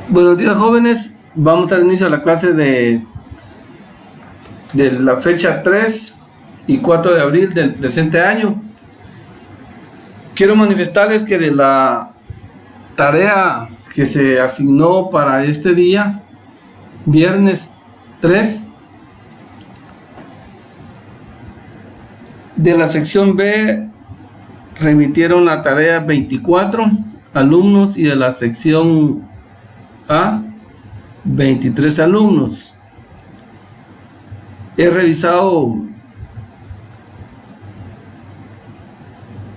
Buenos días, jóvenes. Vamos a dar inicio a la clase de la fecha 3 y 4 de abril del presente año. Quiero manifestarles que de la tarea que se asignó para este día, viernes 3, de la sección B remitieron la tarea 24 alumnos y de la sección A 23 alumnos. He revisado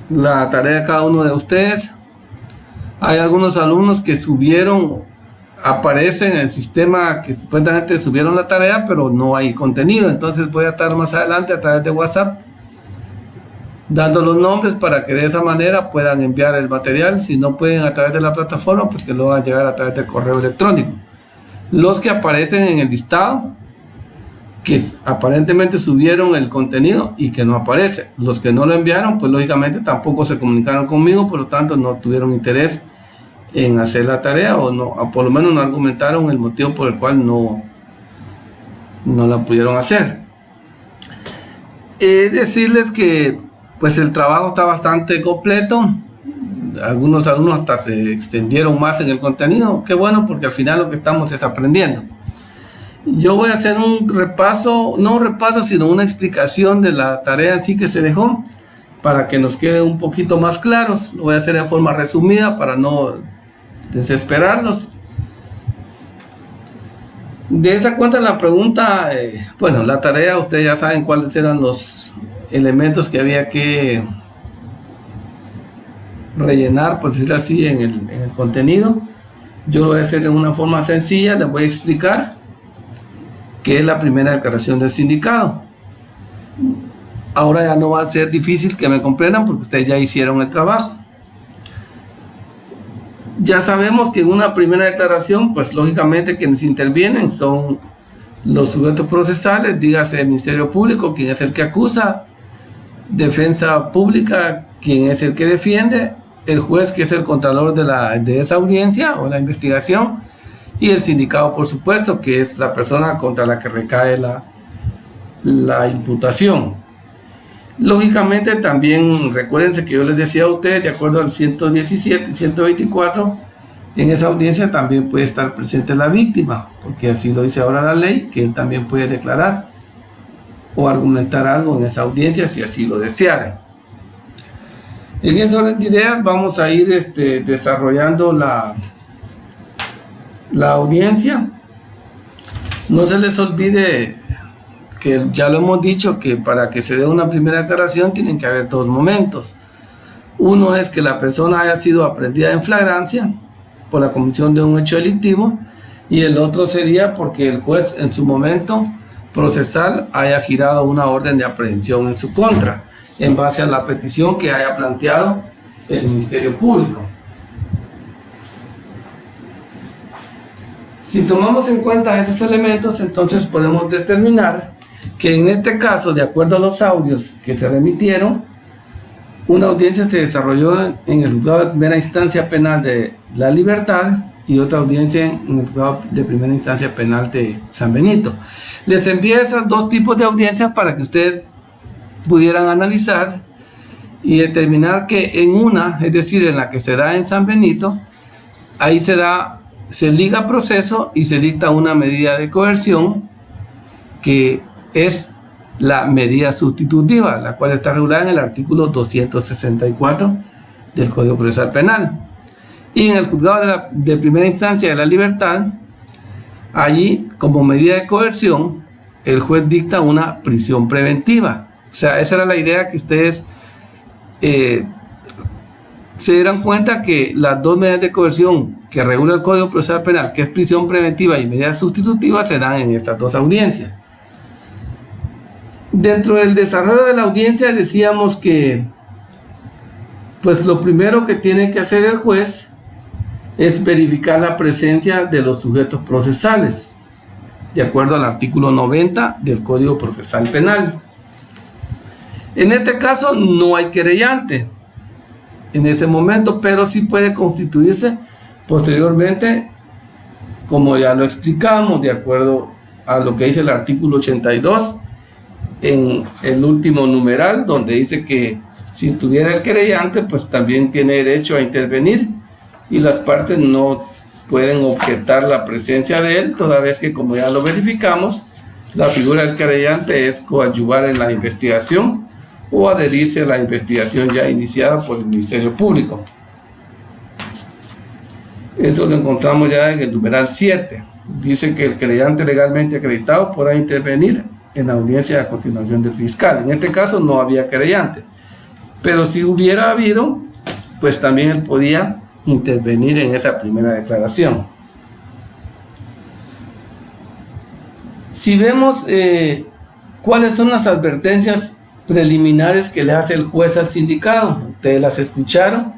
la tarea de cada uno de ustedes. Hay algunos alumnos que aparecen en el sistema que supuestamente subieron la tarea, pero no hay contenido. Entonces voy a estar más adelante a través de WhatsApp dando los nombres para que de esa manera puedan enviar el material. Si no pueden a través de la plataforma, pues que lo van a llegar a través de correo electrónico. Los que aparecen en el listado, que aparentemente subieron el contenido y que no aparece. Los que no lo enviaron, pues lógicamente tampoco se comunicaron conmigo, por lo tanto no tuvieron interés en hacer la tarea o no, o por lo menos no argumentaron el motivo por el cual no la pudieron hacer. Decirles que pues el trabajo está bastante completo. Algunos alumnos hasta se extendieron más en el contenido. Qué bueno, porque al final lo que estamos es aprendiendo. Yo voy a hacer un repaso, no un repaso, sino una explicación de la tarea en sí que se dejó, para que nos quede un poquito más claros. Lo voy a hacer en forma resumida para no desesperarlos. De esa cuenta la pregunta, la tarea, ustedes ya saben cuáles eran los elementos que había que rellenar, por decirlo así, en el contenido. Yo lo voy a hacer en una forma sencilla. Les voy a explicar qué es la primera declaración del sindicato. Ahora ya no va a ser difícil que me comprendan porque ustedes ya hicieron el trabajo. Ya sabemos que en una primera declaración, pues lógicamente quienes intervienen son los sujetos procesales, dígase el Ministerio Público, quien es el que acusa, Defensa Pública, quien es el que defiende, el juez, que es el contralor de esa audiencia o la investigación, y el sindicato, por supuesto, que es la persona contra la que recae la imputación. Lógicamente también recuérdense que yo les decía a ustedes, de acuerdo al 117 y 124, en esa audiencia también puede estar presente la víctima, porque así lo dice ahora la ley, que él también puede declarar o argumentar algo en esa audiencia si así lo deseara. En ese orden de ideas vamos a ir desarrollando la audiencia. No se les olvide que ya lo hemos dicho, que para que se dé una primera declaración tienen que haber dos momentos. Uno es que la persona haya sido aprehendida en flagrancia por la comisión de un hecho delictivo, y el otro sería porque el juez en su momento procesal haya girado una orden de aprehensión en su contra, en base a la petición que haya planteado el Ministerio Público. Si tomamos en cuenta esos elementos, entonces podemos determinar que en este caso, de acuerdo a los audios que se remitieron, una audiencia se desarrolló en el juzgado de primera instancia penal de La Libertad y otra audiencia en el juzgado de primera instancia penal de San Benito. Les envié esos dos tipos de audiencias para que ustedes pudieran analizar y determinar que en una, es decir, en la que se da en San Benito, ahí se liga proceso y se dicta una medida de coerción que es la medida sustitutiva, la cual está regulada en el artículo 264 del Código Procesal Penal. Y en el juzgado de primera instancia de La Libertad, allí como medida de coerción, el juez dicta una prisión preventiva. O sea, esa era la idea, que ustedes se dieran cuenta que las dos medidas de coerción que regula el Código Procesal Penal, que es prisión preventiva y medida sustitutiva, se dan en estas dos audiencias. Dentro del desarrollo de la audiencia decíamos que pues lo primero que tiene que hacer el juez es verificar la presencia de los sujetos procesales, de acuerdo al artículo 90 del Código Procesal Penal. En este caso no hay querellante en ese momento, pero sí puede constituirse posteriormente como ya lo explicamos, de acuerdo a lo que dice el artículo 82, en el último numeral, donde dice que si estuviera el querellante, pues también tiene derecho a intervenir y las partes no pueden objetar la presencia de él, toda vez que, como ya lo verificamos, la figura del querellante es coadyuvar en la investigación o adherirse a la investigación ya iniciada por el Ministerio Público. Eso lo encontramos ya en el numeral 7. Dice que el querellante legalmente acreditado podrá intervenir en la audiencia a continuación del fiscal. En este caso no había querellante, pero si hubiera habido, pues también él podía intervenir en esa primera declaración. Si vemos cuáles son las advertencias preliminares que le hace el juez al sindicado, ustedes las escucharon,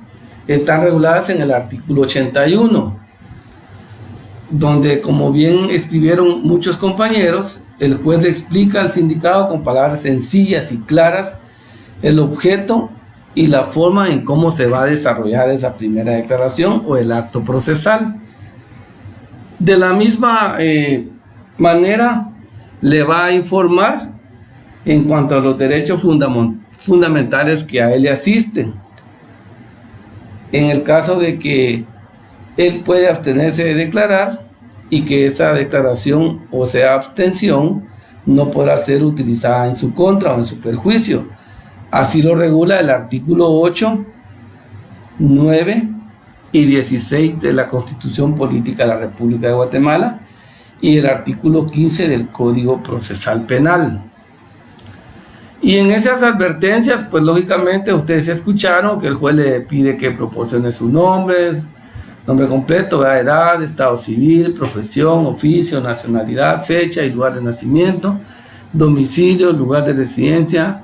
están reguladas en el artículo 81, donde, como bien escribieron muchos compañeros, el juez le explica al sindicado con palabras sencillas y claras el objeto y la forma en cómo se va a desarrollar esa primera declaración o el acto procesal. De la misma manera, le va a informar en cuanto a los derechos fundamentales que a él le asisten. En el caso de que él puede abstenerse de declarar y que esa declaración o sea abstención no podrá ser utilizada en su contra o en su perjuicio. Así lo regula el artículo 8, 9 y 16 de la Constitución Política de la República de Guatemala y el artículo 15 del Código Procesal Penal. Y en esas advertencias, pues lógicamente ustedes escucharon que el juez le pide que proporcione su nombre completo, edad, estado civil, profesión, oficio, nacionalidad, fecha y lugar de nacimiento, domicilio, lugar de residencia,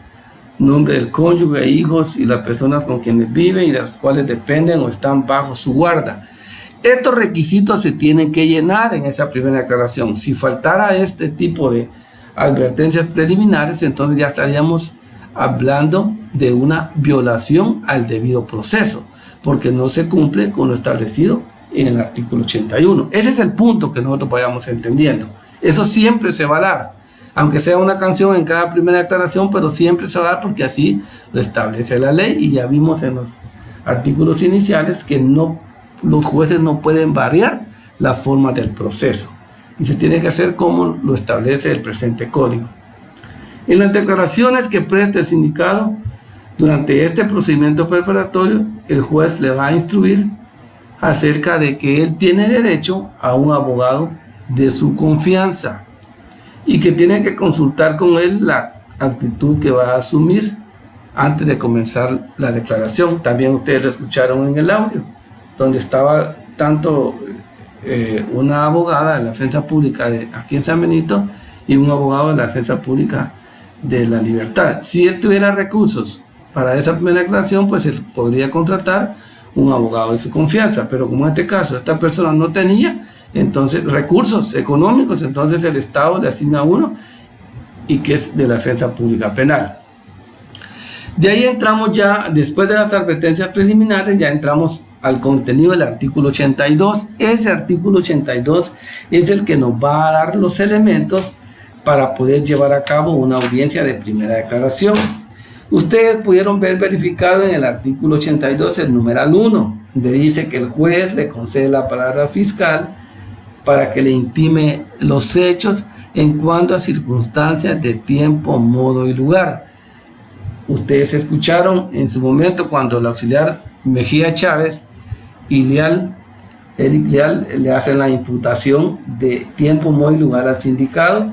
nombre del cónyuge, hijos y las personas con quienes vive y de las cuales dependen o están bajo su guarda. Estos requisitos se tienen que llenar en esa primera declaración. Si faltara este tipo de advertencias preliminares, entonces ya estaríamos hablando de una violación al debido proceso, porque no se cumple con lo establecido en el artículo 81. Ese es el punto que nosotros vayamos entendiendo. Eso siempre se va a dar, aunque sea una canción en cada primera declaración, pero siempre se va a dar porque así lo establece la ley, y ya vimos en los artículos iniciales que los jueces no pueden variar la forma del proceso y se tiene que hacer como lo establece el presente código. En las declaraciones que preste el sindicado durante este procedimiento preparatorio, el juez le va a instruir acerca de que él tiene derecho a un abogado de su confianza y que tiene que consultar con él la actitud que va a asumir antes de comenzar la declaración. También ustedes lo escucharon en el audio, donde estaba tanto una abogada de la defensa pública de aquí en San Benito y un abogado de la defensa pública de La Libertad. Si él tuviera recursos para esa primera declaración, pues él podría contratar un abogado de su confianza, pero como en este caso esta persona no tenía entonces recursos económicos, entonces el Estado le asigna uno, y que es de la defensa pública penal. De ahí entramos ya, después de las advertencias preliminares, ya entramos al contenido del artículo 82. Ese artículo 82 es el que nos va a dar los elementos para poder llevar a cabo una audiencia de primera declaración. Ustedes pudieron ver verificado en el artículo 82 el numeral 1, donde dice que el juez le concede la palabra al fiscal para que le intime los hechos en cuanto a circunstancias de tiempo, modo y lugar. Ustedes escucharon en su momento cuando el auxiliar Mejía Chávez y Eric Leal le hacen la imputación de tiempo, modo y lugar al sindicado.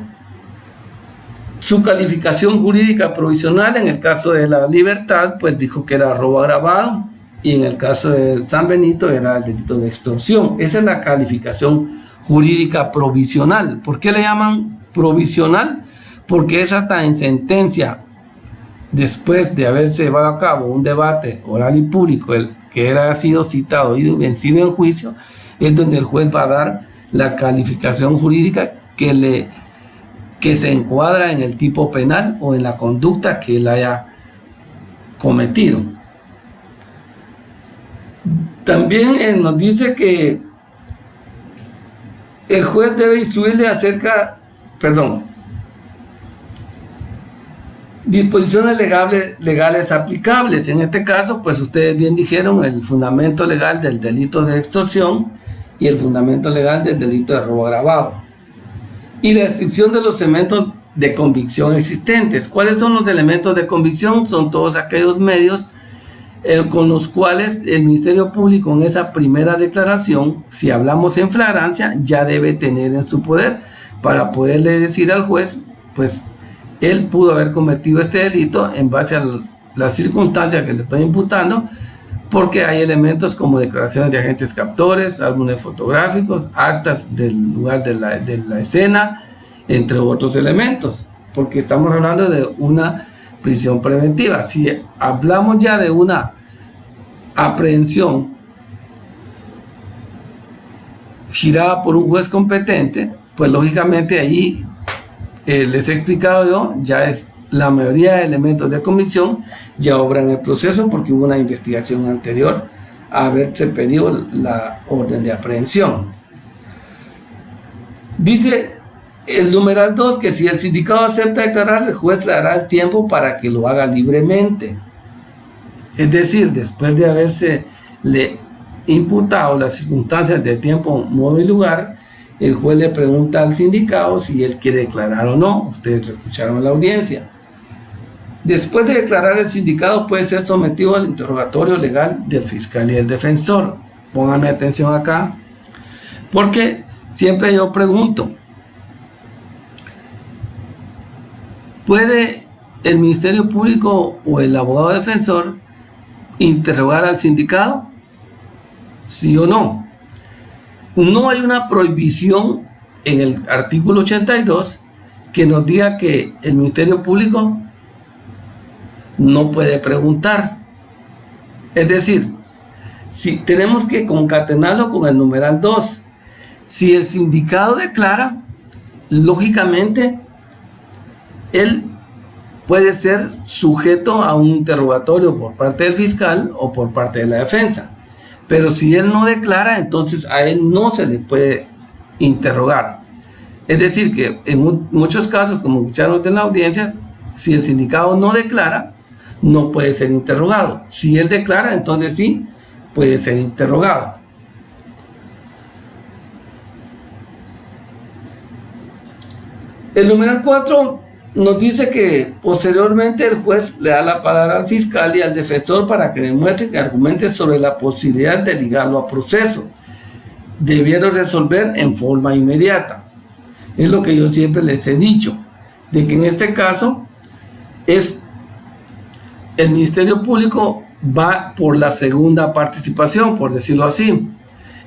Su calificación jurídica provisional en el caso de La Libertad, pues dijo que era robo agravado, y en el caso de San Benito era el delito de extorsión. Esa es la calificación jurídica provisional. ¿Por qué le llaman provisional? Porque es hasta en sentencia, después de haberse llevado a cabo un debate oral y público, el que era sido citado y vencido en juicio, es donde el juez va a dar la calificación jurídica que se encuadra en el tipo penal o en la conducta que él haya cometido. También nos dice que el juez debe instruirle acerca, disposiciones legales aplicables. En este caso, pues ustedes bien dijeron el fundamento legal del delito de extorsión y el fundamento legal del delito de robo agravado. Y la descripción de los elementos de convicción existentes. ¿Cuáles son los elementos de convicción? Son todos aquellos medios con los cuales el Ministerio Público en esa primera declaración, si hablamos en flagrancia, ya debe tener en su poder para poderle decir al juez, pues él pudo haber cometido este delito en base a las circunstancias que le estoy imputando, porque hay elementos como declaraciones de agentes captores, álbumes fotográficos, actas del lugar de la escena, entre otros elementos, porque estamos hablando de una prisión preventiva. Si hablamos ya de una aprehensión girada por un juez competente, pues lógicamente ahí les he explicado yo, ya es la mayoría de elementos de convicción ya obran el proceso porque hubo una investigación anterior a haberse pedido la orden de aprehensión. Dice el numeral 2 que si el sindicado acepta declarar, el juez le dará el tiempo para que lo haga libremente. Es decir, después de haberse le imputado las circunstancias de tiempo, modo y lugar, el juez le pregunta al sindicado si él quiere declarar o no. Ustedes lo escucharon en la audiencia. Después de declarar, el sindicado puede ser sometido al interrogatorio legal del fiscal y del defensor. Pónganme atención acá, porque siempre yo pregunto, ¿puede el Ministerio Público o el abogado defensor interrogar al sindicado? ¿Sí o no? No hay una prohibición en el artículo 82 que nos diga que el Ministerio Público no puede preguntar. Es decir, si tenemos que concatenarlo con el numeral 2. Si el sindicado declara, lógicamente él puede ser sujeto a un interrogatorio por parte del fiscal o por parte de la defensa. Pero si él no declara, entonces a él no se le puede interrogar. Es decir, que en muchos casos, como escucharon en la audiencia, si el sindicado no declara, no puede ser interrogado. Si él declara, entonces sí puede ser interrogado. El numeral 4 nos dice que posteriormente el juez le da la palabra al fiscal y al defensor para que demuestren y argumente sobre la posibilidad de ligarlo a proceso. Debieron resolver en forma inmediata. Es lo que yo siempre les he dicho, de que en este caso es el Ministerio Público va por la segunda participación, por decirlo así.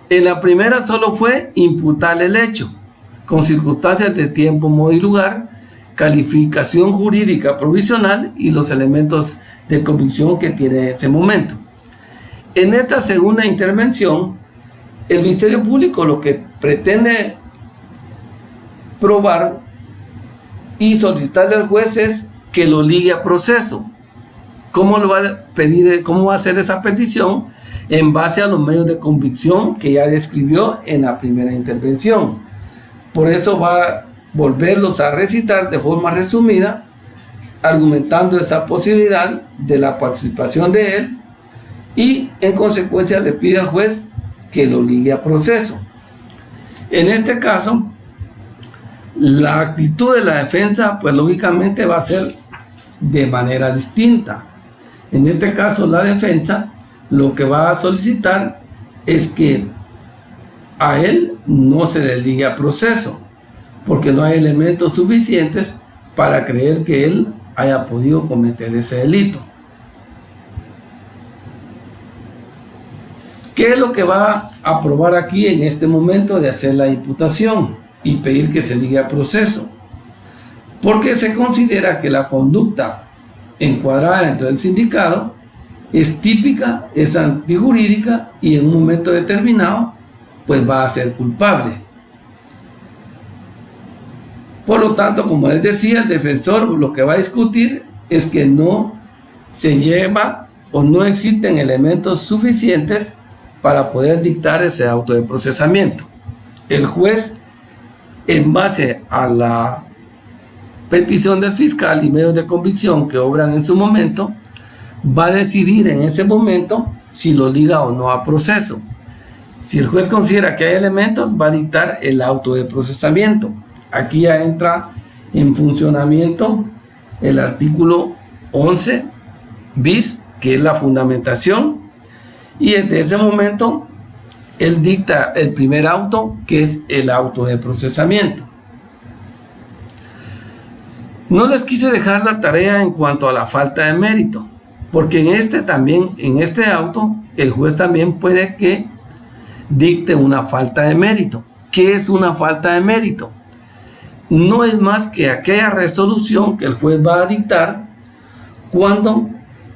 En la primera solo fue imputar el hecho, con circunstancias de tiempo, modo y lugar, calificación jurídica provisional y los elementos de convicción que tiene en ese momento. En esta segunda intervención, el Ministerio Público lo que pretende probar y solicitarle al juez es que lo ligue a proceso. ¿Cómo lo va a pedir? ¿Cómo va a hacer esa petición? En base a los medios de convicción que ya describió en la primera intervención. Por eso va a volverlos a recitar de forma resumida, argumentando esa posibilidad de la participación de él y en consecuencia le pide al juez que lo ligue a proceso. En este caso, la actitud de la defensa, pues lógicamente va a ser de manera distinta. En este caso, la defensa lo que va a solicitar es que a él no se le ligue a proceso, porque no hay elementos suficientes para creer que él haya podido cometer ese delito. ¿Qué es lo que va a probar aquí en este momento de hacer la imputación y pedir que se ligue a proceso? Porque se considera que la conducta encuadrada dentro del sindicado es típica, es antijurídica y en un momento determinado pues va a ser culpable. Por lo tanto, como les decía, el defensor lo que va a discutir es que no se lleva o no existen elementos suficientes para poder dictar ese auto de procesamiento. El juez en base a la petición del fiscal y medios de convicción que obran en su momento, va a decidir en ese momento si lo liga o no a proceso. Si el juez considera que hay elementos, va a dictar el auto de procesamiento. Aquí ya entra en funcionamiento el artículo 11 bis, que es la fundamentación, y desde ese momento él dicta el primer auto, que es el auto de procesamiento. No les quise dejar la tarea en cuanto a la falta de mérito, porque en este auto el juez también puede que dicte una falta de mérito. ¿Qué es una falta de mérito? No es más que aquella resolución que el juez va a dictar cuando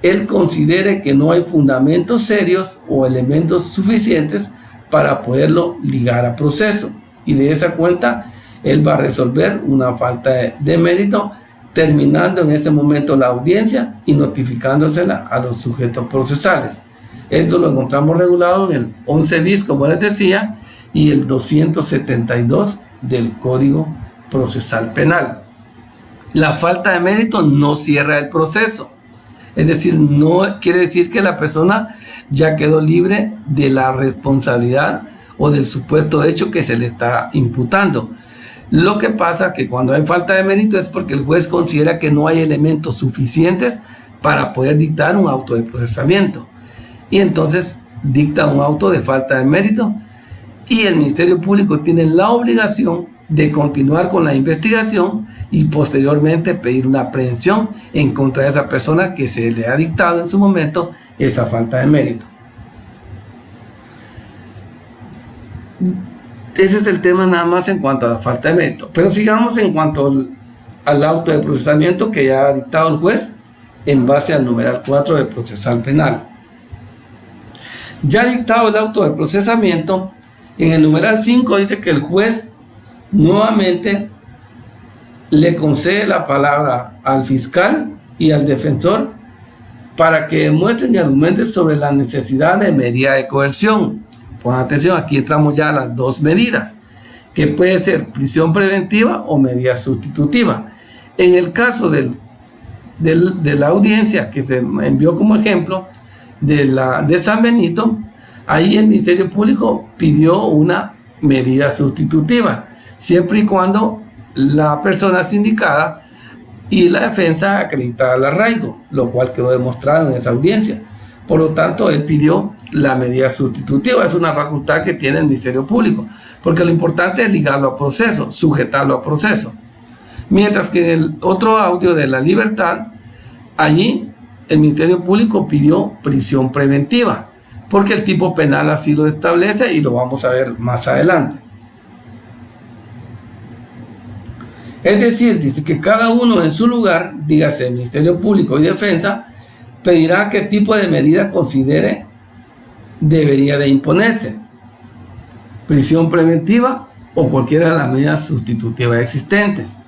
él considere que no hay fundamentos serios o elementos suficientes para poderlo ligar a proceso, y de esa cuenta él va a resolver una falta de mérito, terminando en ese momento la audiencia y notificándosela a los sujetos procesales. Esto lo encontramos regulado en el 11 bis, como les decía, y el 272 del Código Procesal Penal. La falta de mérito no cierra el proceso, es decir, no quiere decir que la persona ya quedó libre de la responsabilidad o del supuesto hecho que se le está imputando. Lo que pasa que cuando hay falta de mérito es porque el juez considera que no hay elementos suficientes para poder dictar un auto de procesamiento, y entonces dicta un auto de falta de mérito, y el Ministerio Público tiene la obligación de continuar con la investigación y posteriormente pedir una aprehensión en contra de esa persona que se le ha dictado en su momento esa falta de mérito. Ese es el tema nada más en cuanto a la falta de mérito. Pero sigamos en cuanto al auto de procesamiento que ya ha dictado el juez en base al numeral 4 del procesal penal. Ya dictado el auto de procesamiento, en el numeral 5 dice que el juez nuevamente le concede la palabra al fiscal y al defensor para que demuestren y argumenten sobre la necesidad de medida de coerción. Pongan atención, aquí entramos ya a las dos medidas, que puede ser prisión preventiva o medida sustitutiva. En el caso de la audiencia que se envió como ejemplo de San Benito, ahí el Ministerio Público pidió una medida sustitutiva, siempre y cuando la persona sindicada y la defensa acreditara el arraigo, lo cual quedó demostrado en esa audiencia. Por lo tanto, él pidió la medida sustitutiva. Es una facultad que tiene el Ministerio Público, porque lo importante es ligarlo a proceso, sujetarlo a proceso. Mientras que en el otro audio de la libertad, allí el Ministerio Público pidió prisión preventiva, porque el tipo penal así lo establece y lo vamos a ver más adelante. Es decir, dice que cada uno en su lugar, dígase Ministerio Público y Defensa, pedirá qué tipo de medida considere debería de imponerse: prisión preventiva o cualquiera de las medidas sustitutivas existentes.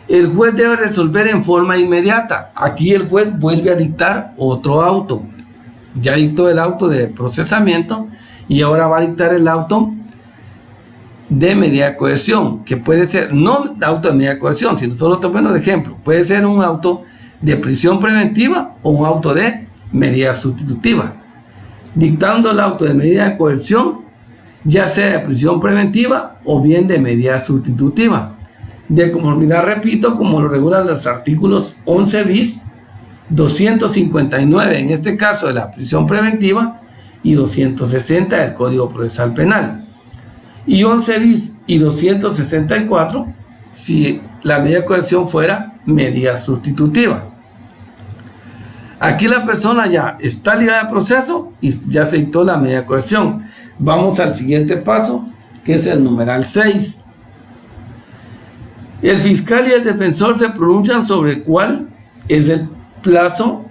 El juez debe resolver en forma inmediata. Aquí el juez vuelve a dictar otro auto. Ya dictó el auto de procesamiento y ahora va a dictar el auto de medida de coerción, que puede ser no auto de medida de coerción, sino solo estoy poniendo de ejemplo. Puede ser un auto de prisión preventiva o un auto de medida sustitutiva. Dictando el auto de medida de coerción, ya sea de prisión preventiva o bien de medida sustitutiva, de conformidad, repito, como lo regulan los artículos 11 bis, 259 en este caso de la prisión preventiva y 260 del Código Procesal Penal, y 11 bis y 264 si la medida de coerción fuera medida sustitutiva. Aquí la persona ya está ligada al proceso y ya se dictó la medida de coerción. Vamos al siguiente paso, que es el numeral 6. El fiscal y el defensor se pronuncian sobre cuál es el plazo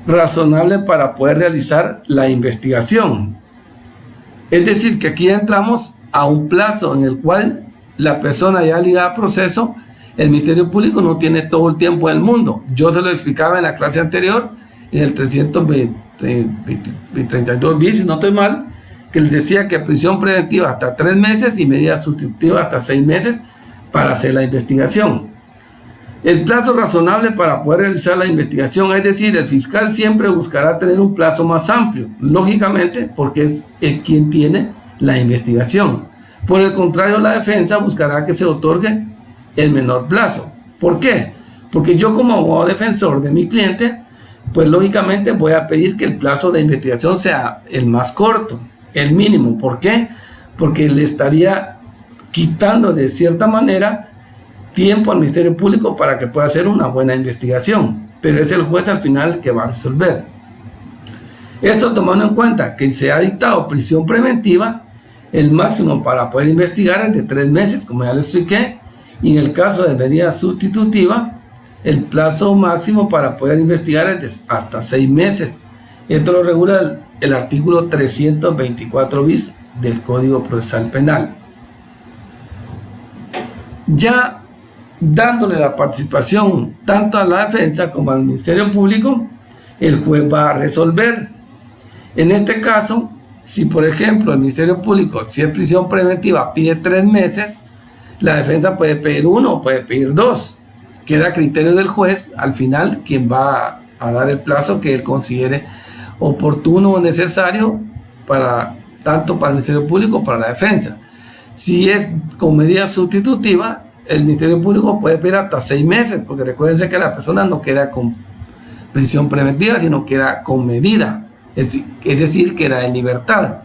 razonable para poder realizar la investigación. Es decir, que aquí entramos a un plazo en el cual la persona ya ligada al proceso, el Ministerio Público no tiene todo el tiempo del mundo. Yo se lo explicaba en la clase anterior, en el 332 bis, si no estoy mal, que les decía que prisión preventiva hasta 3 meses y medida sustitutiva hasta 6 meses para hacer la investigación. El plazo razonable para poder realizar la investigación, es decir, el fiscal siempre buscará tener un plazo más amplio, lógicamente, porque es el quien tiene la investigación. Por el contrario, la defensa buscará que se otorgue el menor plazo. ¿Por qué? Porque yo, como abogado defensor de mi cliente, pues lógicamente voy a pedir que el plazo de investigación sea el más corto, el mínimo. ¿Por qué? Porque le estaría quitando de cierta manera tiempo al Ministerio Público para que pueda hacer una buena investigación, pero es el juez al final que va a resolver. Esto tomando en cuenta que se ha dictado prisión preventiva, el máximo para poder investigar es de 3 meses, como ya lo expliqué, y en el caso de medida sustitutiva, el plazo máximo para poder investigar es de hasta 6 meses. Esto lo regula el artículo 324 bis del Código Procesal Penal. Ya dándole la participación tanto a la defensa como al Ministerio Público, el juez va a resolver. En este caso, si por ejemplo el Ministerio Público, si es prisión preventiva, pide 3 meses, la defensa puede pedir 1 o puede pedir 2. Queda a criterio del juez al final quien va a dar el plazo que él considere oportuno o necesario tanto para el Ministerio Público como para la defensa. Si es con medida sustitutiva, el Ministerio Público puede pedir hasta 6 meses, porque recuérdense que la persona no queda con prisión preventiva, sino queda con medida, es decir, queda en libertad.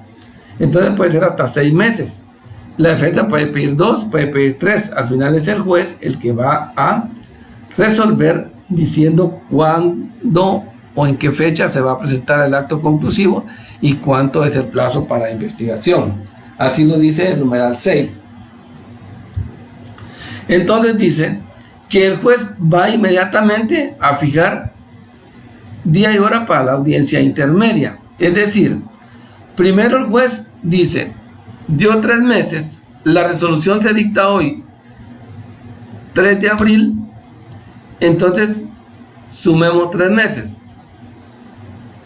Entonces puede ser hasta 6 meses. La defensa puede pedir 2, puede pedir 3. Al final es el juez el que va a resolver diciendo cuándo o en qué fecha se va a presentar el acto conclusivo y cuánto es el plazo para investigación. Así lo dice el numeral 6. Entonces dice que el juez va inmediatamente a fijar día y hora para la audiencia intermedia. Es decir, primero el juez dice, dio 3 meses, la resolución se dicta hoy, 3 de abril, entonces sumemos 3 meses,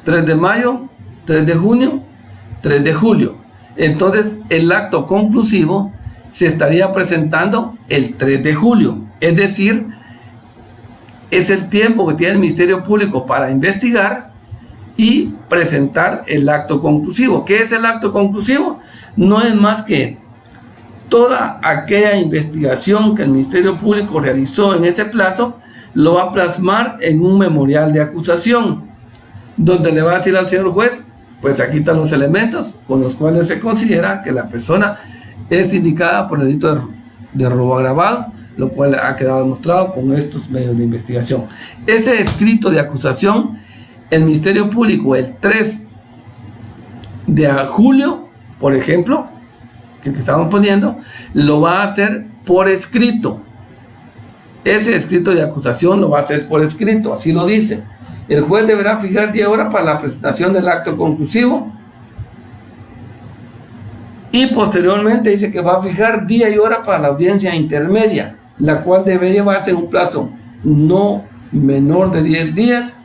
3 de mayo, 3 de junio, 3 de julio. Entonces el acto conclusivo se estaría presentando el 3 de julio, es decir, es el tiempo que tiene el Ministerio Público para investigar y presentar el acto conclusivo. ¿Qué es el acto conclusivo? No es más que toda aquella investigación que el Ministerio Público realizó en ese plazo, lo va a plasmar en un memorial de acusación, donde le va a decir al señor juez, pues aquí están los elementos con los cuales se considera que la persona es indicada por el delito de robo agravado, lo cual ha quedado demostrado con estos medios de investigación. Ese escrito de acusación, el Ministerio Público el 3 de julio, por ejemplo, el que estamos poniendo, lo va a hacer por escrito. Ese escrito de acusación lo va a hacer por escrito, así lo dice. El juez deberá fijar 10 horas para la presentación del acto conclusivo y posteriormente dice que va a fijar día y hora para la audiencia intermedia, la cual debe llevarse en un plazo no menor de 10 días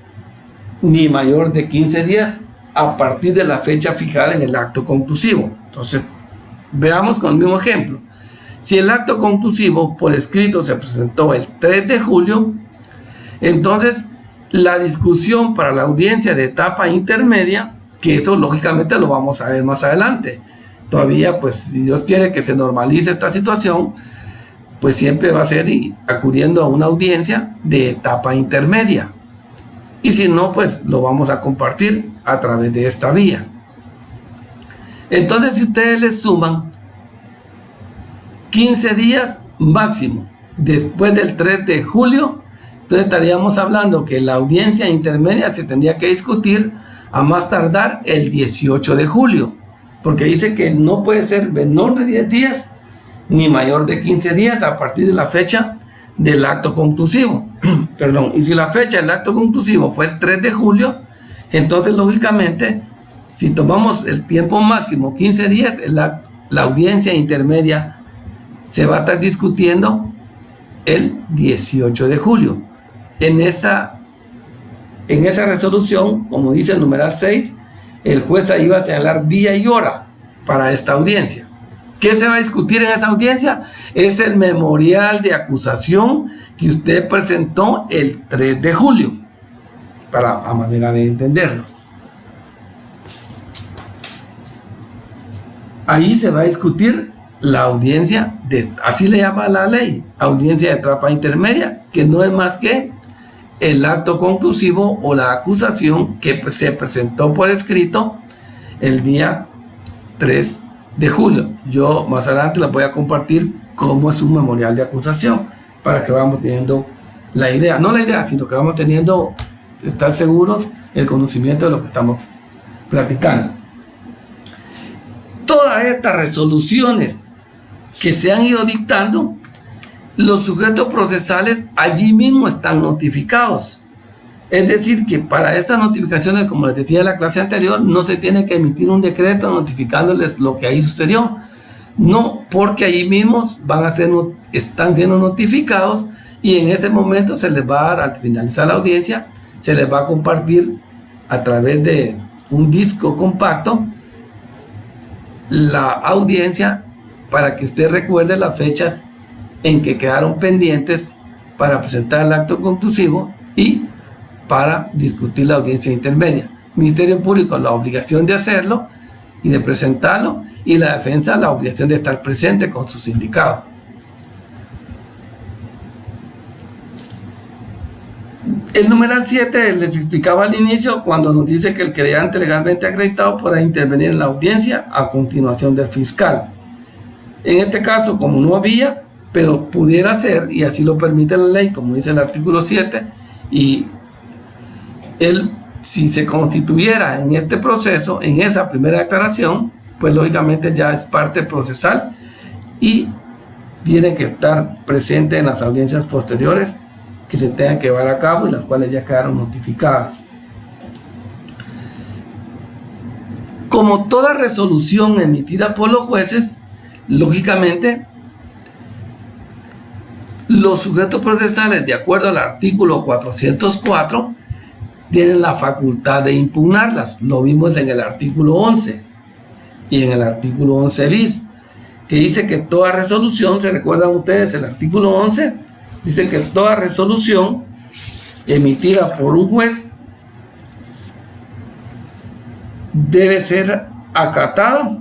ni mayor de 15 días a partir de la fecha fijada en el acto conclusivo. Entonces, veamos con el mismo ejemplo. Si el acto conclusivo por escrito se presentó el 3 de julio, entonces la discusión para la audiencia de etapa intermedia, que eso lógicamente lo vamos a ver más adelante. Todavía, pues, si Dios quiere que se normalice esta situación, pues siempre va a ser acudiendo a una audiencia de etapa intermedia. Y si no, pues lo vamos a compartir a través de esta vía. Entonces, si ustedes le suman 15 días máximo después del 3 de julio, entonces estaríamos hablando que la audiencia intermedia se tendría que discutir a más tardar el 18 de julio, porque dice que no puede ser menor de 10 días ni mayor de 15 días a partir de la fecha del acto conclusivo. Perdón, y si la fecha del acto conclusivo fue el 3 de julio, entonces lógicamente, si tomamos el tiempo máximo 15 días, la audiencia intermedia se va a estar discutiendo el 18 de julio. En esa resolución, como dice el numeral 6, el juez ahí va a señalar día y hora. para esta audiencia. ¿Qué se va a discutir en esa audiencia? Es el memorial de acusación que usted presentó el 3 de julio, a manera de entenderlo. Ahí se va a discutir la audiencia así le llama la ley, audiencia de etapa intermedia, que no es más que el acto conclusivo o la acusación que se presentó por escrito el día 3 de julio. Yo más adelante les voy a compartir cómo es un memorial de acusación, para que vamos teniendo la idea, no la idea, sino que vamos teniendo, estar seguros, el conocimiento de lo que estamos platicando. Todas estas resoluciones que se han ido dictando, los sujetos procesales allí mismo están notificados. Es decir, que para estas notificaciones, como les decía en la clase anterior, no se tiene que emitir un decreto notificándoles lo que ahí sucedió. No, porque allí mismos están siendo notificados, y en ese momento se les va a dar, al finalizar la audiencia, se les va a compartir a través de un disco compacto la audiencia, para que usted recuerde las fechas en que quedaron pendientes para presentar el acto conclusivo y para discutir la audiencia intermedia. Ministerio Público la obligación de hacerlo y de presentarlo, y la defensa la obligación de estar presente con su sindicado. El numeral 7 les explicaba al inicio, cuando nos dice que el querellante legalmente acreditado podrá intervenir en la audiencia a continuación del fiscal. En este caso, como no había, pero pudiera ser, y así lo permite la ley, como dice el artículo 7, y él, si se constituyera en este proceso, en esa primera declaración, pues lógicamente ya es parte procesal y tiene que estar presente en las audiencias posteriores que se tengan que llevar a cabo y las cuales ya quedaron notificadas. Como toda resolución emitida por los jueces, lógicamente los sujetos procesales, de acuerdo al artículo 404, tienen la facultad de impugnarlas. Lo vimos en el artículo 11 y en el artículo 11 bis, que dice que toda resolución, ¿se recuerdan ustedes el artículo 11? Dice que toda resolución emitida por un juez debe ser acatada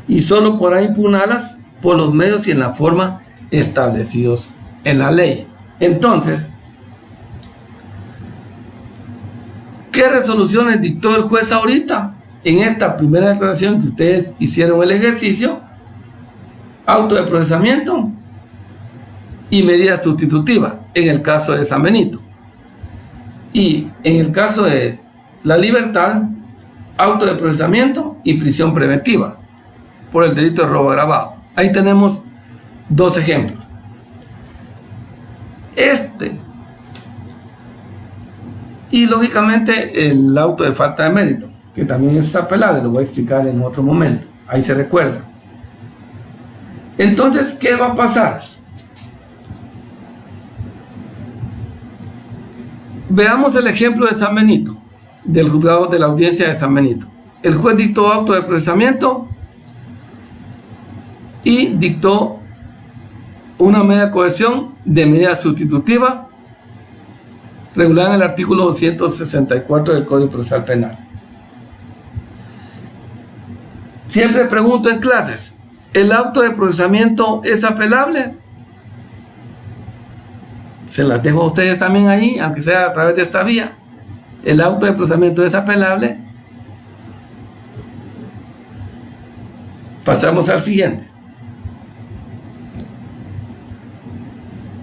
y solo podrá impugnarlas por los medios y en la forma establecidos en la ley. Entonces, ¿qué resoluciones dictó el juez ahorita? En esta primera declaración que ustedes hicieron el ejercicio: auto de procesamiento y medida sustitutiva en el caso de San Benito, y en el caso de La Libertad, auto de procesamiento y prisión preventiva por el delito de robo agravado. Ahí tenemos dos ejemplos. Y lógicamente el auto de falta de mérito, que también es apelable, lo voy a explicar en otro momento. Ahí se recuerda. Entonces, ¿qué va a pasar? Veamos el ejemplo de San Benito, del juzgado de la audiencia de San Benito. El juez dictó auto de procesamiento y dictó una medida de coerción de medida sustitutiva regulada en el artículo 264 del Código Procesal Penal. Siempre pregunto en clases, ¿el auto de procesamiento es apelable? Se las dejo a ustedes también ahí, aunque sea a través de esta vía. ¿El auto de procesamiento es apelable? Pasamos al siguiente.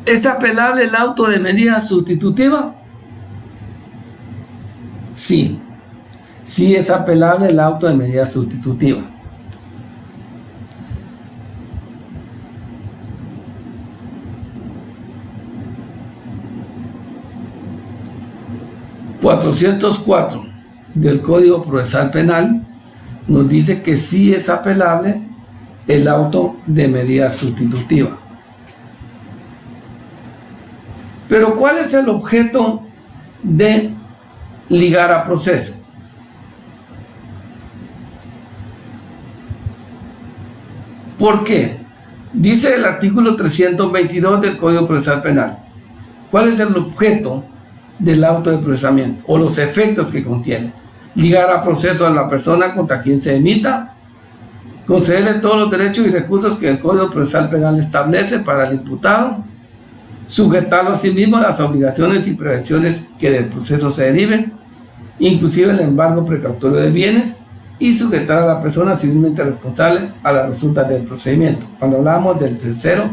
¿Es apelable el auto de medida sustitutiva? Sí. Sí es apelable el auto de medida sustitutiva. Artículo 404 del Código Procesal Penal nos dice que sí es apelable el auto de medida sustitutiva. Pero ¿cuál es el objeto de ligar a proceso? ¿Por qué? Dice el artículo 322 del Código Procesal Penal. ¿Cuál es el objeto del auto de procesamiento o los efectos que contiene? Ligar a proceso a la persona contra quien se emita, concederle todos los derechos y recursos que el Código Procesal Penal establece para el imputado, sujetarlo a sí mismo a las obligaciones y prevenciones que del proceso se deriven, inclusive el embargo precautorio de bienes, y sujetar a la persona civilmente responsable a las resultas del procedimiento, cuando hablamos del tercero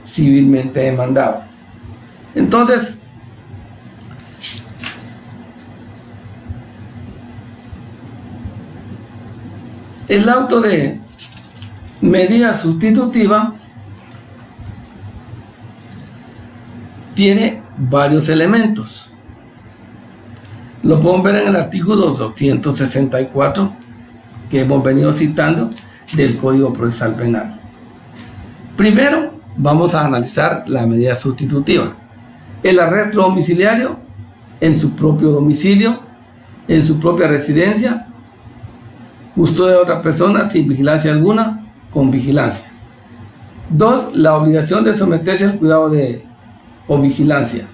civilmente demandado. Entonces, el auto de medida sustitutiva tiene varios elementos. Lo podemos ver en el artículo 264 que hemos venido citando del Código Procesal Penal. Primero, vamos a analizar la medida sustitutiva. El arresto domiciliario en su propio domicilio, en su propia residencia, custodia de otra persona sin vigilancia alguna, con vigilancia. 2. La obligación de someterse al cuidado o vigilancia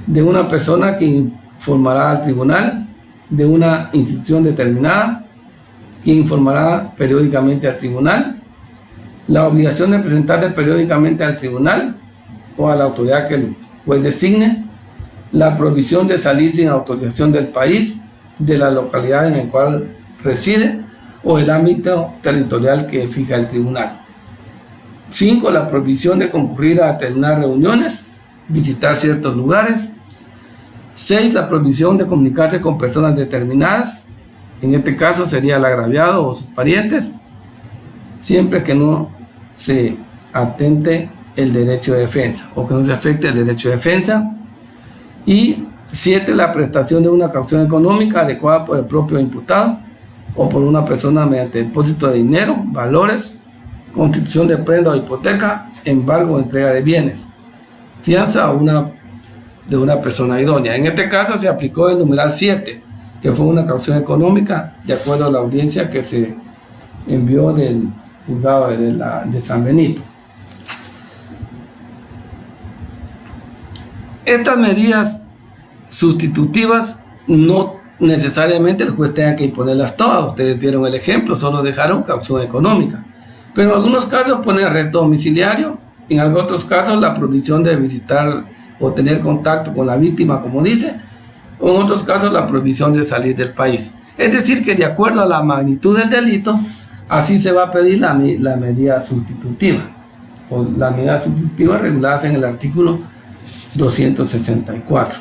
de una persona que informará al tribunal, de una institución determinada, que informará periódicamente al tribunal, la obligación de presentarse periódicamente al tribunal o a la autoridad que el juez designe, la prohibición de salir sin autorización del país, de la localidad en el cual reside o el ámbito territorial que fija el tribunal. 5. La prohibición de concurrir a determinadas reuniones, visitar ciertos lugares. 6. La prohibición de comunicarse con personas determinadas, en este caso sería el agraviado o sus parientes, siempre que no se atente el derecho de defensa o que no se afecte el derecho de defensa. Y 7. La prestación de una caución económica adecuada por el propio imputado o por una persona mediante depósito de dinero, valores, constitución de prenda o hipoteca, embargo o entrega de bienes, fianza de una persona idónea. En este caso se aplicó el numeral 7, que fue una caución económica de acuerdo a la audiencia que se envió del juzgado de San Benito. Estas medidas sustitutivas no necesariamente el juez tenga que imponerlas todas. Ustedes vieron el ejemplo, solo dejaron caución económica, pero en algunos casos pone arresto domiciliario, en otros casos la prohibición de visitar o tener contacto con la víctima, como dice, o en otros casos la prohibición de salir del país. Es decir, que de acuerdo a la magnitud del delito, así se va a pedir la medida sustitutiva, o la medida sustitutiva reguladas en el artículo 264.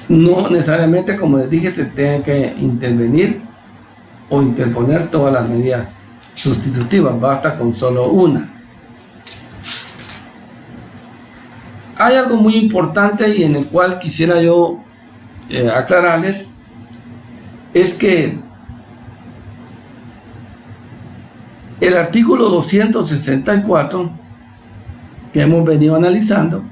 No necesariamente, como les dije, se tienen que intervenir o interponer todas las medidas sustitutivas, basta con solo una. Hay algo muy importante y en el cual quisiera yo aclararles, es que el artículo 264 que hemos venido analizando,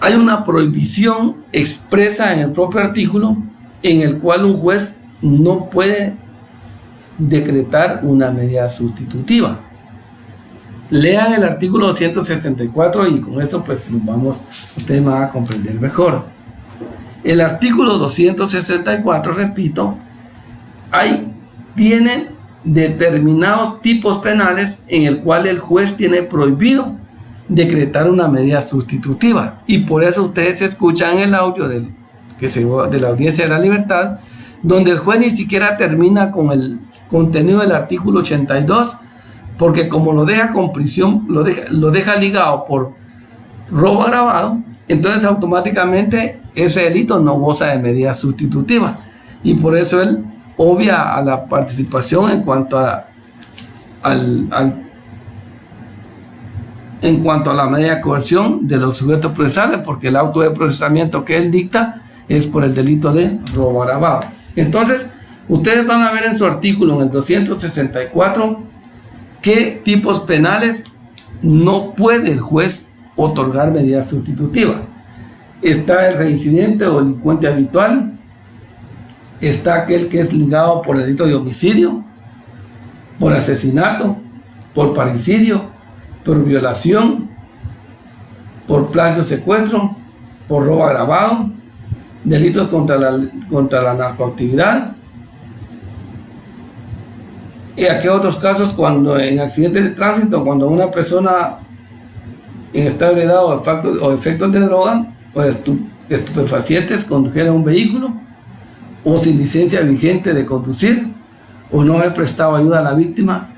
hay una prohibición expresa en el propio artículo en el cual un juez no puede decretar una medida sustitutiva. Lean el artículo 264 y con esto pues ustedes van a comprender mejor. El artículo 264, repito, tiene determinados tipos penales en el cual el juez tiene prohibido decretar una medida sustitutiva, y por eso ustedes escuchan el audio de la Audiencia de la Libertad, donde el juez ni siquiera termina con el contenido del artículo 82, porque como lo deja con prisión, lo deja ligado por robo agravado, entonces automáticamente ese delito no goza de medida sustitutiva, y por eso él obvia a la participación en cuanto a la medida de coerción de los sujetos procesales, porque el auto de procesamiento que él dicta es por el delito de robo agravado. Entonces, ustedes van a ver en su artículo, en el 264, qué tipos penales no puede el juez otorgar medida sustitutiva. Está el reincidente o delincuente habitual, está aquel que es ligado por el delito de homicidio, por asesinato, por parricidio, por violación, por plagio, secuestro, por robo agravado, delitos contra la narcoactividad. Y aquí otros casos, cuando en accidentes de tránsito, cuando una persona en estado de ebriedad o efectos de droga o estupefacientes condujera un vehículo, o sin licencia vigente de conducir, o no haber prestado ayuda a la víctima,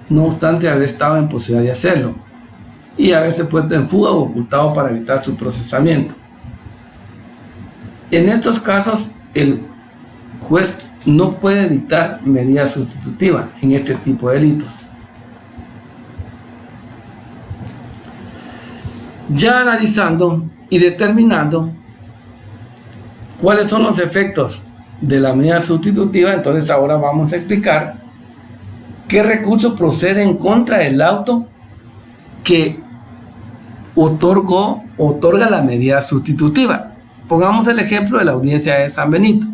no obstante haber estado en posibilidad de hacerlo, y haberse puesto en fuga o ocultado para evitar su procesamiento. En estos casos, el juez no puede dictar medida sustitutiva en este tipo de delitos. Ya analizando y determinando cuáles son los efectos de la medida sustitutiva, entonces ahora vamos a explicar qué recurso procede en contra del auto que otorga la medida sustitutiva. Pongamos el ejemplo de la audiencia de San Benito.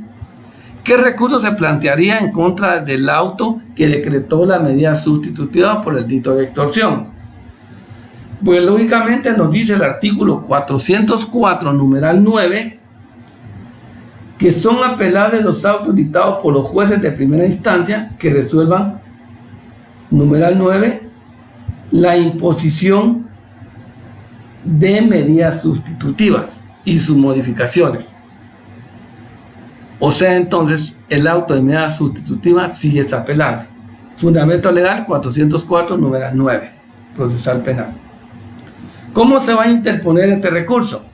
¿Qué recurso se plantearía en contra del auto que decretó la medida sustitutiva por el delito de extorsión? Pues lógicamente nos dice el artículo 404, numeral 9, que son apelables los autos dictados por los jueces de primera instancia que resuelvan, numeral 9, la imposición de medidas sustitutivas y sus modificaciones. O sea, entonces, el auto de medida sustitutiva sí es apelable. Fundamento legal 404, numeral 9, procesal penal. ¿Cómo se va a interponer este recurso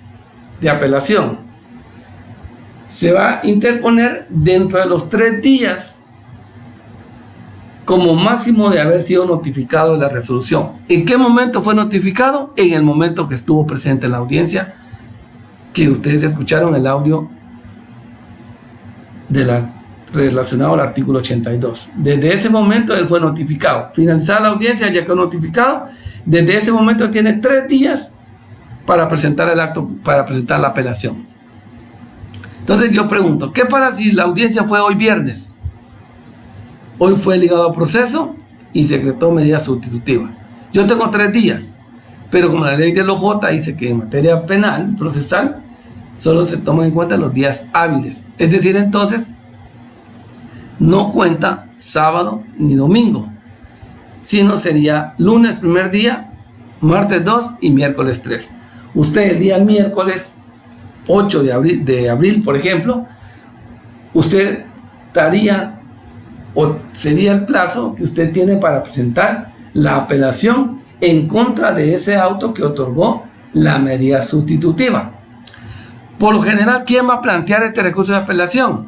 de apelación? Se va a interponer dentro de los 3 días como máximo de haber sido notificado de la resolución. ¿En qué momento fue notificado? En el momento que estuvo presente en la audiencia, que ustedes escucharon el audio relacionado al artículo 82. Desde ese momento él fue notificado. Finalizada la audiencia, ya quedó notificado. Desde ese momento tiene 3 días para presentar el acto, para presentar la apelación. Entonces yo pregunto, ¿qué pasa si la audiencia fue hoy viernes? Hoy fue ligado a proceso y se decretó medida sustitutiva. Yo tengo 3 días, pero como la ley del OJ dice que en materia penal, procesal, solo se toman en cuenta los días hábiles. Es decir, entonces, no cuenta sábado ni domingo, sino sería lunes primer día, martes 2 y miércoles 3. Usted el día miércoles 8 de abril, por ejemplo, usted estaría, o sería el plazo que usted tiene para presentar la apelación en contra de ese auto que otorgó la medida sustitutiva. Por lo general, ¿quién va a plantear este recurso de apelación?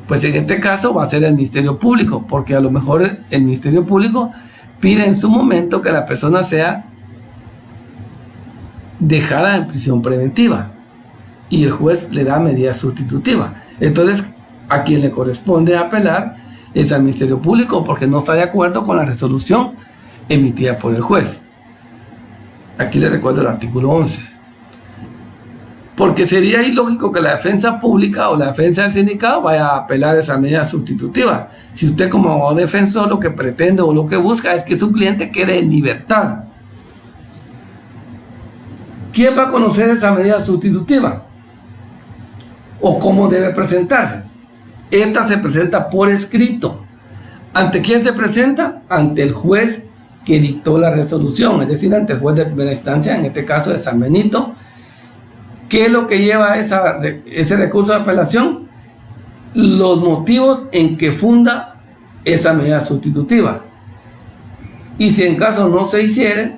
Pues en este caso va a ser el Ministerio Público, porque a lo mejor el Ministerio Público pide en su momento que la persona sea dejada en prisión preventiva y el juez le da medida sustitutiva. Entonces, a quien le corresponde apelar es al Ministerio Público, porque no está de acuerdo con la resolución emitida por el juez. Aquí le recuerdo el artículo 11. Porque sería ilógico que la defensa pública o la defensa del sindicato vaya a apelar esa medida sustitutiva. Si usted como abogado defensor lo que pretende o lo que busca es que su cliente quede en libertad. ¿Quién va a conocer esa medida sustitutiva? ¿O cómo debe presentarse? Esta se presenta por escrito. ¿Ante quién se presenta? Ante el juez que dictó la resolución, es decir, ante el juez de primera instancia, en este caso de San Benito. ¿Qué es lo que lleva ese recurso de apelación? Los motivos en que funda esa medida sustitutiva. Y si en caso no se hiciere,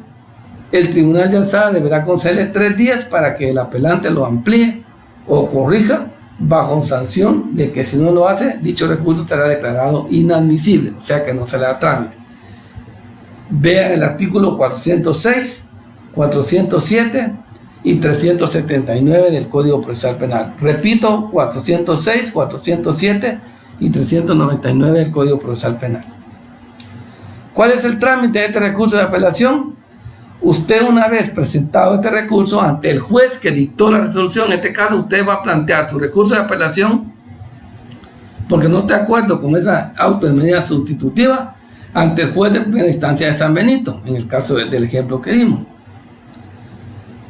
el tribunal de alzada deberá concederle 3 días para que el apelante lo amplíe o corrija, bajo sanción de que si no lo hace, dicho recurso será declarado inadmisible, o sea que no se le da trámite. Vean el artículo 406, 407 y 379 del Código Procesal Penal. Repito, 406, 407 y 399 del Código Procesal Penal. ¿Cuál es el trámite de este recurso de apelación? Usted, una vez presentado este recurso ante el juez que dictó la resolución, en este caso usted va a plantear su recurso de apelación porque no está de acuerdo con esa auto de medida sustitutiva ante el juez de primera instancia de San Benito, en el caso del ejemplo que dimos.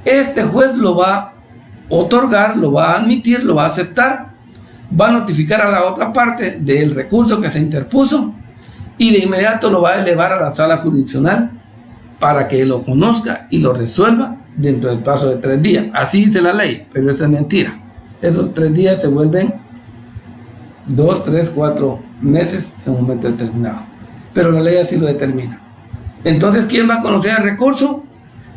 Este juez lo va a otorgar, lo va a admitir, lo va a aceptar, va a notificar a la otra parte del recurso que se interpuso y de inmediato lo va a elevar a la sala jurisdiccional para que lo conozca y lo resuelva dentro del plazo de 3 días. Así dice la ley, pero eso es mentira. Esos 3 días se vuelven 2, 3, 4 meses en un momento determinado. Pero la ley así lo determina. Entonces, ¿quién va a conocer el recurso?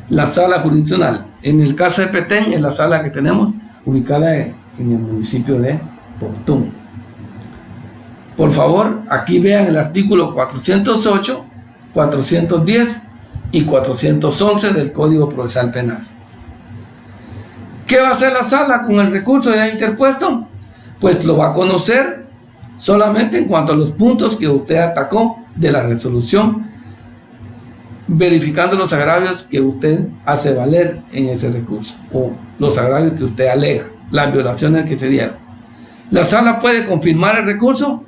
La sala jurisdiccional. En el caso de Petén, es la sala que tenemos ubicada en el municipio de Poptún. Por favor, aquí vean el artículo 408, 410 y 411 del Código Procesal Penal. ¿Qué va a hacer la sala con el recurso ya interpuesto? Pues lo va a conocer solamente en cuanto a los puntos que usted atacó de la resolución, verificando los agravios que usted hace valer en ese recurso o los agravios que usted alega, las violaciones que se dieron. La sala puede confirmar el recurso,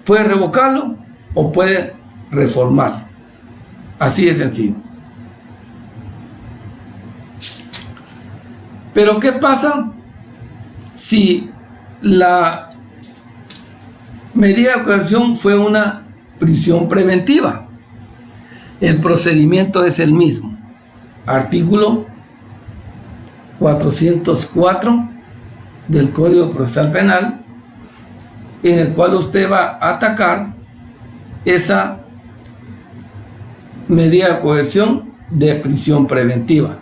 puede revocarlo o puede reformarlo. Así de sencillo. Pero ¿qué pasa si la medida de coerción fue una prisión preventiva? El procedimiento es el mismo. Artículo 404 del Código Procesal Penal, en el cual usted va a atacar esa medida de coerción de prisión preventiva,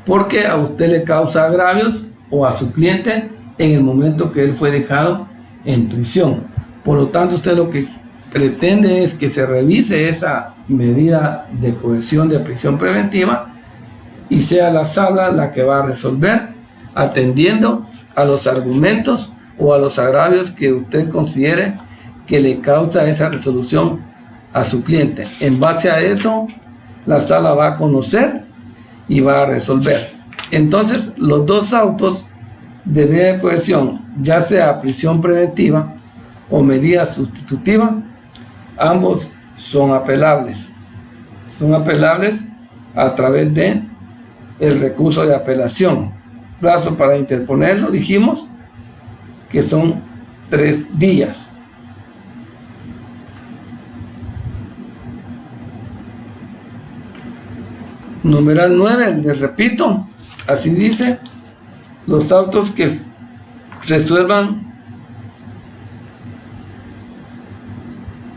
porque a usted le causa agravios o a su cliente en el momento que él fue dejado en prisión. Por lo tanto, usted lo que pretende es que se revise esa medida de coerción de prisión preventiva y sea la sala la que va a resolver atendiendo a los argumentos o a los agravios que usted considere que le causa esa resolución a su cliente. En base a eso, la sala va a conocer y va a resolver. Entonces, los dos autos de medida de coerción, ya sea prisión preventiva o medida sustitutiva, ambos son apelables. Son apelables a través de el recurso de apelación. Plazo para interponerlo, dijimos que son 3 días. Numeral 9, les repito, así dice: los autos que resuelvan,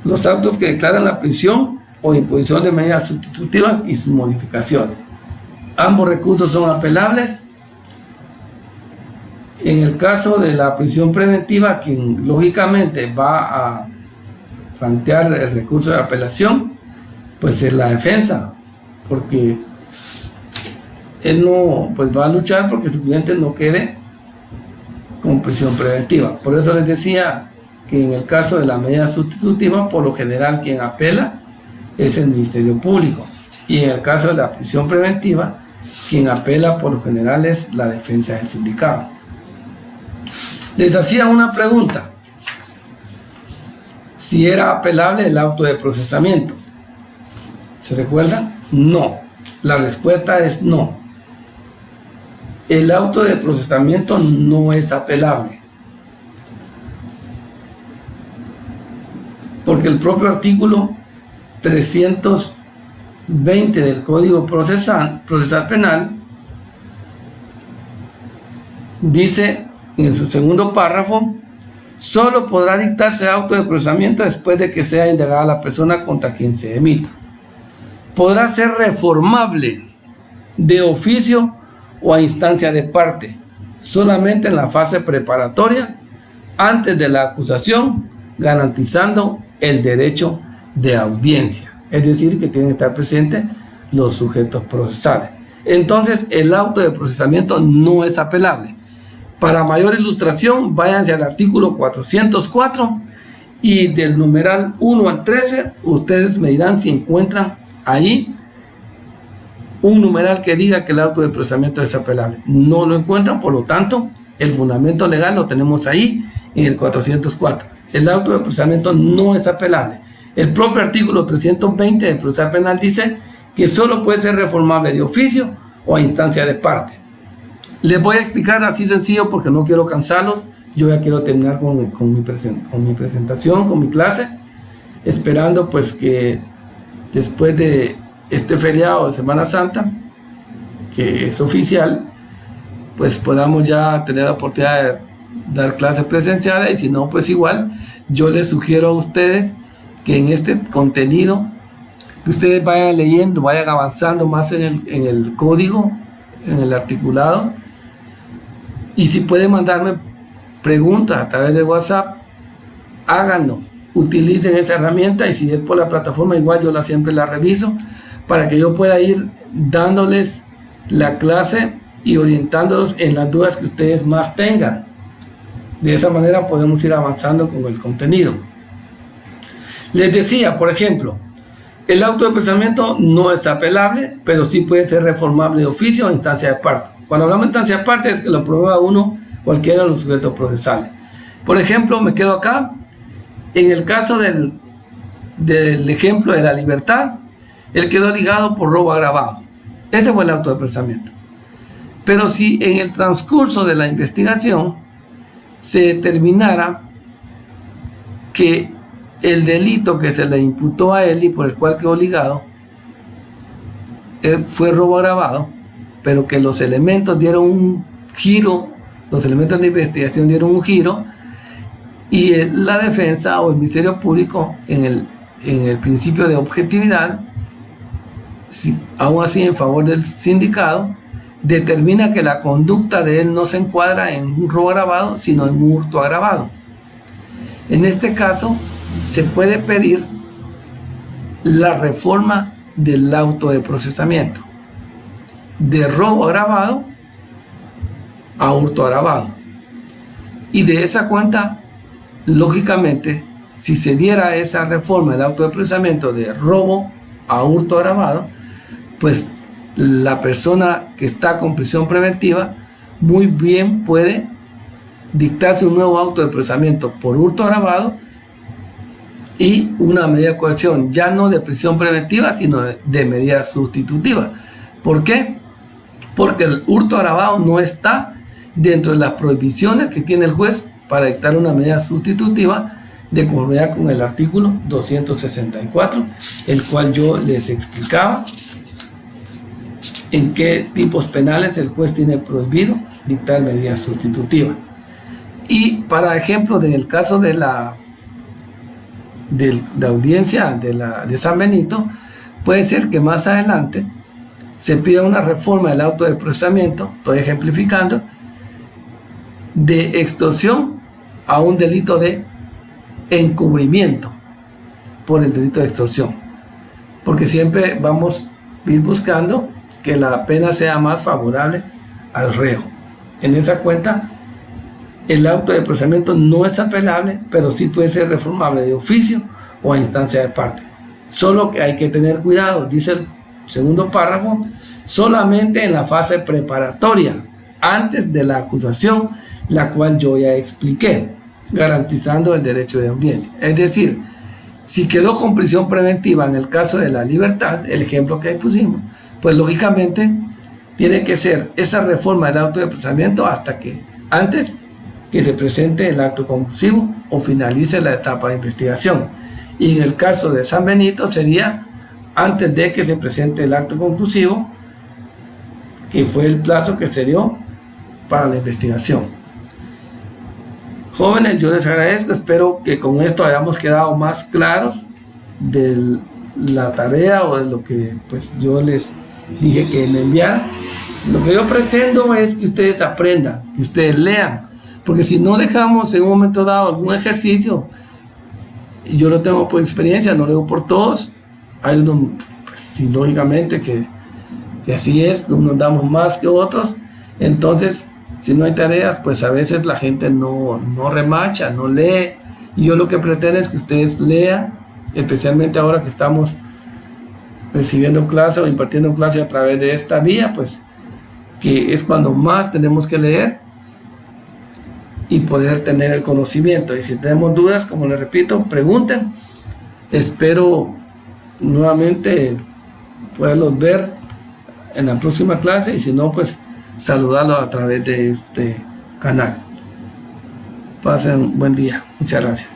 los autos que declaran la prisión o imposición de medidas sustitutivas y sus modificaciones. Ambos recursos son apelables. En el caso de la prisión preventiva, quien lógicamente va a plantear el recurso de apelación, pues es la defensa, porque él no, pues va a luchar porque su cliente no quede con prisión preventiva. Por eso les decía que en el caso de la medida sustitutiva, por lo general quien apela es el Ministerio Público, y en el caso de la prisión preventiva, quien apela por lo general es la defensa del sindicado. Les hacía una pregunta: si era apelable el auto de procesamiento. ¿Se recuerdan? No. La respuesta es no. El auto de procesamiento no es apelable, porque el propio artículo 320 del Código Procesal Penal dice en su segundo párrafo: solo podrá dictarse auto de procesamiento después de que sea indagada la persona contra quien se emita. Podrá ser reformable de oficio o a instancia de parte, solamente en la fase preparatoria, antes de la acusación, garantizando el derecho de audiencia. Es decir, que tienen que estar presentes los sujetos procesales. Entonces, el auto de procesamiento no es apelable. Para mayor ilustración, váyanse al artículo 404 y del numeral 1 al 13, ustedes me dirán si encuentran ahí un numeral que diga que el auto de procesamiento es apelable. No lo encuentran, por lo tanto, el fundamento legal lo tenemos ahí en el 404. el auto de procesamiento no es apelable. El propio artículo 320 del procesal penal dice que solo puede ser reformable de oficio o a instancia de parte. Les voy a explicar así sencillo porque no quiero cansarlos. Yo ya quiero terminar con mi presentación, con mi clase, esperando pues que después de este feriado de Semana Santa, que es oficial, pues podamos ya tener la oportunidad de dar clases presenciales, y si no, pues igual, yo les sugiero a ustedes que en este contenido, que ustedes vayan leyendo, vayan avanzando más en el código, en el articulado, y si pueden mandarme preguntas a través de WhatsApp, háganlo, utilicen esa herramienta, y si es por la plataforma, igual yo siempre la reviso, para que yo pueda ir dándoles la clase y orientándolos en las dudas que ustedes más tengan. De esa manera podemos ir avanzando con el contenido. Les decía, por ejemplo, el auto de procesamiento no es apelable, pero sí puede ser reformable de oficio o instancia de parte. Cuando hablamos de instancia de parte es que lo prueba uno, cualquiera de los sujetos procesales. Por ejemplo, me quedo acá, en el caso del ejemplo de la libertad, él quedó ligado por robo agravado. Ese fue el auto de procesamiento. Pero si en el transcurso de la investigación se determinara que el delito que se le imputó a él y por el cual quedó ligado fue robo agravado, pero que los elementos dieron un giro, los elementos de investigación dieron un giro, y la defensa o el Ministerio Público en el principio de objetividad, aún así en favor del sindicado, determina que la conducta de él no se encuadra en un robo agravado, sino en un hurto agravado. En este caso, se puede pedir la reforma del auto de procesamiento, de robo agravado a hurto agravado. Y de esa cuenta, lógicamente, si se diera esa reforma del auto de procesamiento de robo a hurto agravado, pues la persona que está con prisión preventiva muy bien puede dictarse un nuevo auto de procesamiento por hurto agravado y una medida de coerción, ya no de prisión preventiva, sino de medida sustitutiva. ¿Por qué? Porque el hurto agravado no está dentro de las prohibiciones que tiene el juez para dictar una medida sustitutiva, de conformidad con el artículo 264, el cual yo les explicaba en qué tipos penales el juez tiene prohibido dictar medida sustitutiva. Y para ejemplo, en el caso de la audiencia de San Benito, puede ser que más adelante se pida una reforma del auto de procesamiento, estoy ejemplificando, de extorsión a un delito de encubrimiento por el delito de extorsión, porque siempre vamos a ir buscando que la pena sea más favorable al reo. En esa cuenta, el auto de procesamiento no es apelable, pero sí puede ser reformable de oficio o a instancia de parte. Solo que hay que tener cuidado, dice el segundo párrafo, solamente en la fase preparatoria, antes de la acusación, la cual yo ya expliqué, garantizando el derecho de audiencia. Es decir, si quedó con prisión preventiva en el caso de la libertad, el ejemplo que ahí pusimos, pues lógicamente tiene que ser esa reforma del auto de procesamiento antes que se presente el acto conclusivo o finalice la etapa de investigación. Y en el caso de San Benito sería antes de que se presente el acto conclusivo, que fue el plazo que se dio para la investigación. Jóvenes, yo les agradezco, espero que con esto hayamos quedado más claros de la tarea o de lo que pues yo les dije que me enviara. Lo que yo pretendo es que ustedes aprendan, que ustedes lean, porque si no dejamos en un momento dado algún ejercicio, yo lo tengo por experiencia, no lo digo por todos, hay unos, pues, sí, lógicamente que así es, unos damos más que otros, entonces si no hay tareas, pues a veces la gente no remacha, no lee, y yo lo que pretendo es que ustedes lean, especialmente ahora que estamos recibiendo clase o impartiendo clase a través de esta vía, pues que es cuando más tenemos que leer, y poder tener el conocimiento. Y si tenemos dudas, como les repito, pregunten. Espero nuevamente poderlos ver en la próxima clase, y si no, pues saludarlos a través de este canal. Pasen un buen día. Muchas gracias.